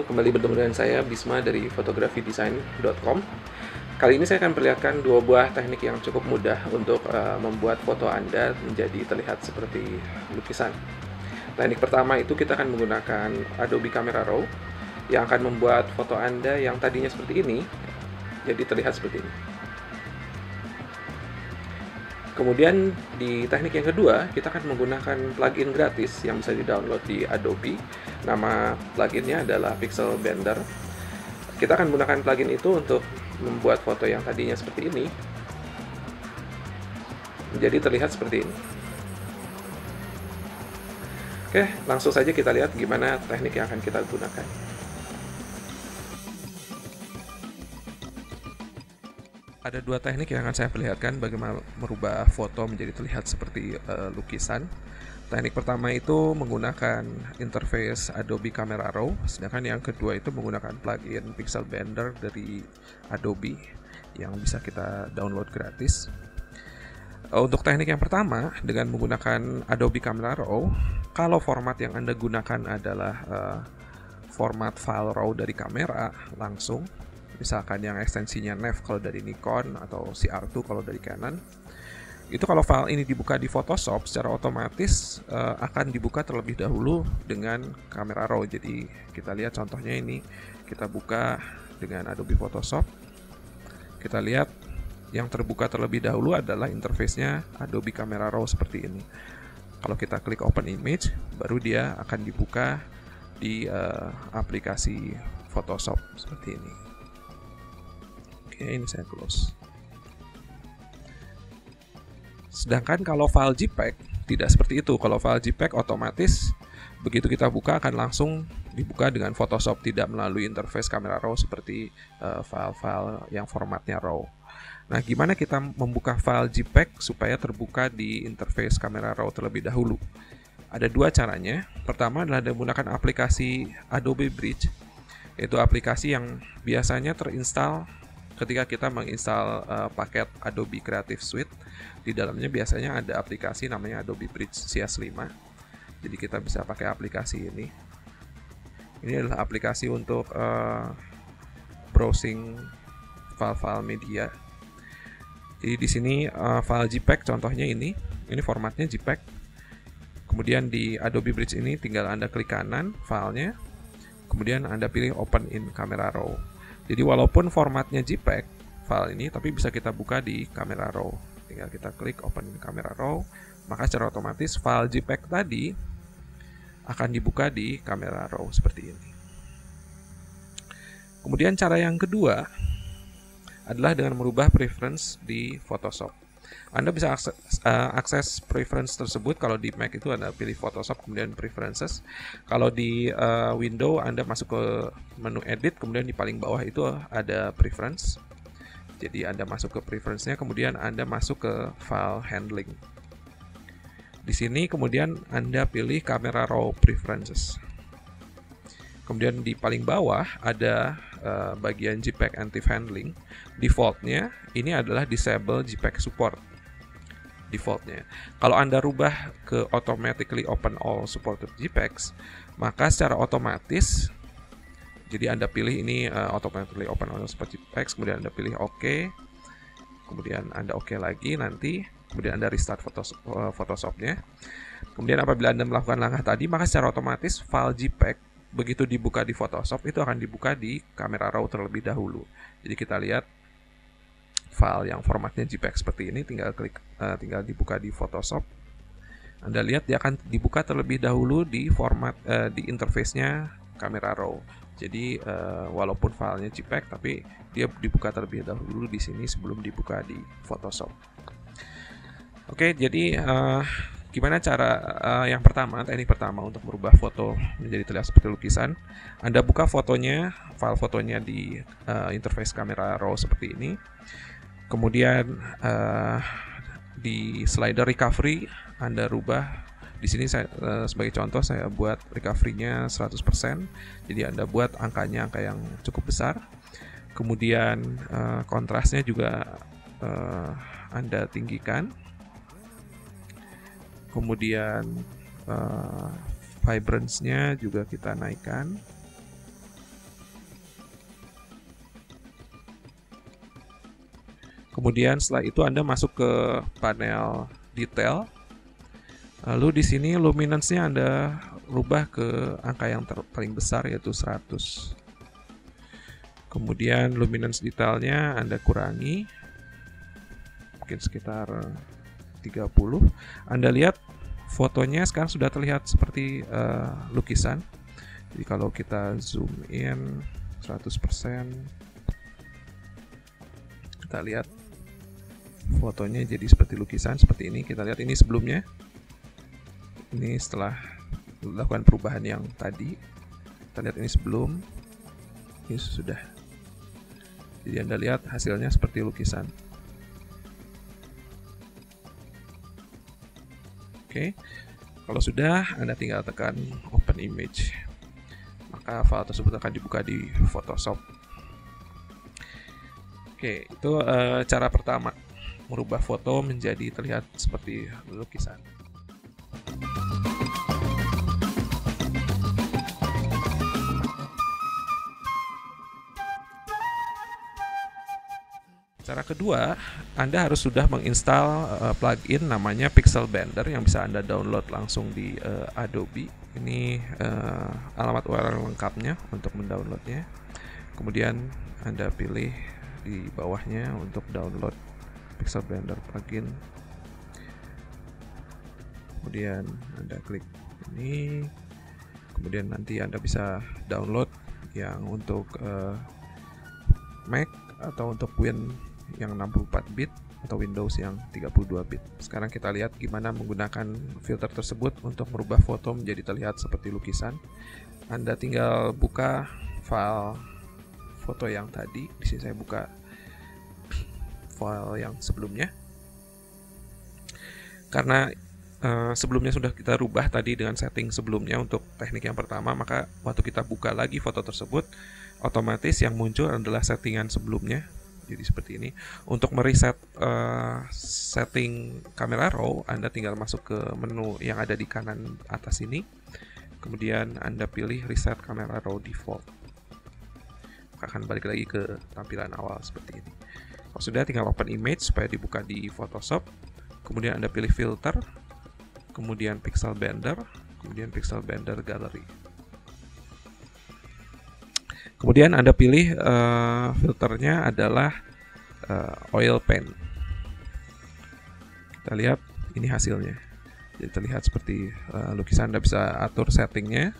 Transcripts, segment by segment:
kembali bertemu dengan saya Bisma dari fotografidesign.com. Kali ini saya akan perlihatkan dua buah teknik yang cukup mudah untuk membuat foto Anda menjadi terlihat seperti lukisan. Teknik pertama itu kita akan menggunakan Adobe Camera Raw yang akan membuat foto Anda yang tadinya seperti ini jadi terlihat seperti ini. Kemudian di teknik yang kedua, kita akan menggunakan plugin gratis yang bisa di-download di Adobe. Nama pluginnya adalah Pixel Blender. Kita akan menggunakan plugin itu untuk membuat foto yang tadinya seperti ini menjadi terlihat seperti ini. Oke, langsung saja kita lihat gimana teknik yang akan kita gunakan. Ada dua teknik yang akan saya perlihatkan bagaimana merubah foto menjadi terlihat seperti lukisan. Teknik pertama itu menggunakan interface Adobe Camera Raw, sedangkan yang kedua itu menggunakan plugin Pixel Blender dari Adobe yang bisa kita download gratis. Untuk teknik yang pertama, dengan menggunakan Adobe Camera Raw, kalau format yang Anda gunakan adalah format file RAW dari kamera langsung, misalkan yang ekstensinya NEF kalau dari Nikon atau CR2 kalau dari Canon, itu kalau file ini dibuka di Photoshop secara otomatis akan dibuka terlebih dahulu dengan kamera RAW. Jadi kita lihat contohnya ini, kita buka dengan Adobe Photoshop, kita lihat yang terbuka terlebih dahulu adalah interface-nya Adobe Camera Raw seperti ini. Kalau kita klik Open Image, baru dia akan dibuka di aplikasi Photoshop seperti ini. Oke, ini saya close. Sedangkan kalau file JPEG tidak seperti itu. Kalau file JPEG otomatis begitu kita buka akan langsung dibuka dengan Photoshop, tidak melalui interface Camera Raw seperti file-file yang formatnya RAW. Nah, gimana kita membuka file JPEG supaya terbuka di interface Camera Raw terlebih dahulu? Ada dua caranya. Pertama adalah menggunakan aplikasi Adobe Bridge, yaitu aplikasi yang biasanya terinstall ketika kita menginstal paket Adobe Creative Suite. Di dalamnya biasanya ada aplikasi namanya Adobe Bridge CS5. Jadi kita bisa pakai aplikasi ini. Ini adalah aplikasi untuk browsing file-file media. Jadi di sini file JPEG contohnya ini formatnya JPEG. Kemudian di Adobe Bridge ini tinggal Anda klik kanan filenya, kemudian Anda pilih Open in Camera Raw. Jadi walaupun formatnya JPEG file ini, tapi bisa kita buka di Camera Raw. Tinggal kita klik Open in Camera Raw, maka secara otomatis file JPEG tadi akan dibuka di Camera Raw seperti ini. Kemudian cara yang kedua adalah dengan merubah preference di Photoshop. Anda bisa akses preference tersebut. Kalau di Mac itu Anda pilih Photoshop, kemudian Preferences. Kalau di Windows Anda masuk ke menu Edit, kemudian di paling bawah itu ada Preference. Jadi Anda masuk ke Preference-nya, kemudian Anda masuk ke File Handling. Di sini kemudian Anda pilih Camera Raw Preferences. Kemudian di paling bawah ada bagian JPEG Anti-Handling. Defaultnya ini adalah Disable JPEG Support. Defaultnya. Kalau Anda rubah ke Automatically Open All Supported JPEGs, maka secara otomatis, jadi Anda pilih ini Automatically Open All Supported JPEGs, kemudian Anda pilih OK, kemudian Anda OK lagi nanti, kemudian Anda restart Photoshop-nya. Kemudian apabila Anda melakukan langkah tadi, maka secara otomatis file JPEG begitu dibuka di Photoshop itu akan dibuka di Camera Raw terlebih dahulu. Jadi kita lihat file yang formatnya JPEG seperti ini, tinggal dibuka di Photoshop. Anda lihat dia akan dibuka terlebih dahulu di format di interface-nya Camera Raw. Jadi walaupun filenya JPEG, tapi dia dibuka terlebih dahulu di sini sebelum dibuka di Photoshop. Oke, jadi gimana cara yang pertama, teknik pertama untuk merubah foto menjadi terlihat seperti lukisan. Anda buka fotonya, file fotonya di interface Camera Raw seperti ini. Kemudian di slider recovery Anda rubah. Di sini saya sebagai contoh saya buat recovery-nya 100%. Jadi Anda buat angka yang cukup besar. Kemudian kontrasnya juga Anda tinggikan. Kemudian vibrance-nya juga kita naikkan. Kemudian setelah itu Anda masuk ke panel detail. Lalu di sini luminance-nya Anda rubah ke angka yang paling besar, yaitu 100. Kemudian luminance detailnya Anda kurangi, mungkin sekitar 30. Anda lihat fotonya sekarang sudah terlihat seperti lukisan. Jadi kalau kita zoom in 100%, kita lihat fotonya jadi seperti lukisan seperti ini. Kita lihat ini sebelumnya, ini setelah dilakukan perubahan yang tadi. Kita lihat ini sebelum, ini sudah. Jadi Anda lihat hasilnya seperti lukisan. Oke, kalau sudah, Anda tinggal tekan open image, maka file tersebut akan dibuka di Photoshop. Oke, itu cara pertama, merubah foto menjadi terlihat seperti lukisan. Cara kedua, Anda harus sudah menginstal plugin namanya Pixel Blender yang bisa Anda download langsung di Adobe. Ini alamat URL lengkapnya untuk mendownloadnya. Kemudian Anda pilih di bawahnya untuk download Pixel Blender plugin. Kemudian Anda klik ini. Kemudian nanti Anda bisa download yang untuk Mac atau untuk Win yang 64 bit atau Windows yang 32 bit. Sekarang kita lihat gimana menggunakan filter tersebut untuk merubah foto menjadi terlihat seperti lukisan. Anda tinggal buka file foto yang tadi. Di sini saya buka file yang sebelumnya. Karena sebelumnya sudah kita rubah tadi dengan setting sebelumnya untuk teknik yang pertama, maka waktu kita buka lagi foto tersebut, otomatis yang muncul adalah settingan sebelumnya. Jadi seperti ini. Untuk mereset setting kamera raw, Anda tinggal masuk ke menu yang ada di kanan atas ini. Kemudian Anda pilih reset kamera raw default. Maka akan balik lagi ke tampilan awal seperti ini. Kalau sudah, tinggal open image supaya dibuka di Photoshop. Kemudian Anda pilih filter, kemudian Pixel Blender, kemudian Pixel Blender Gallery. Kemudian Anda pilih filternya adalah oil paint. Kita lihat ini hasilnya. Jadi terlihat seperti lukisan. Anda bisa atur settingnya.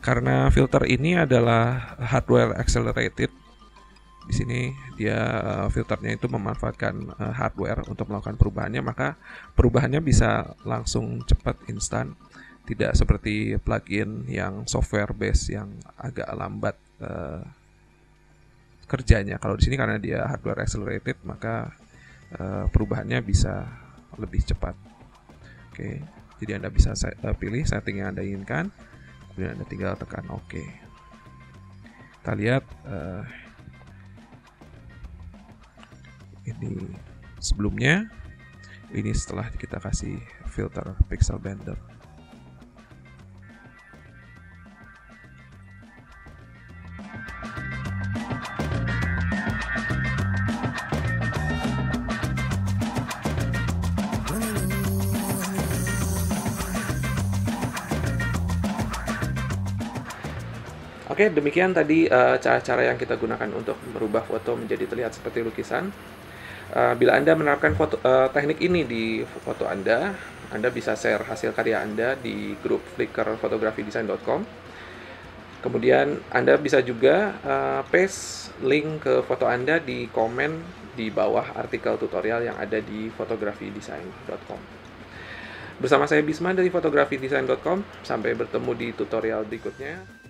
Karena filter ini adalah hardware accelerated. Di sini dia filternya itu memanfaatkan hardware untuk melakukan perubahannya, maka perubahannya bisa langsung cepat, instan. Tidak seperti plugin yang software base yang agak lambat kerjanya. Kalau di sini karena dia hardware accelerated, maka perubahannya bisa lebih cepat. Oke, jadi Anda bisa pilih setting yang Anda inginkan, kemudian Anda tinggal tekan OK. Kita lihat ini sebelumnya, ini setelah kita kasih filter Pixel Blender. Oke, demikian tadi cara-cara yang kita gunakan untuk merubah foto menjadi terlihat seperti lukisan. Bila Anda menerapkan teknik ini di foto Anda bisa share hasil karya Anda di grup Flickr fotografidesign.com. Kemudian Anda bisa juga paste link ke foto Anda di komen di bawah artikel tutorial yang ada di fotografidesign.com. Bersama saya Bisma dari fotografidesign.com. Sampai bertemu di tutorial berikutnya.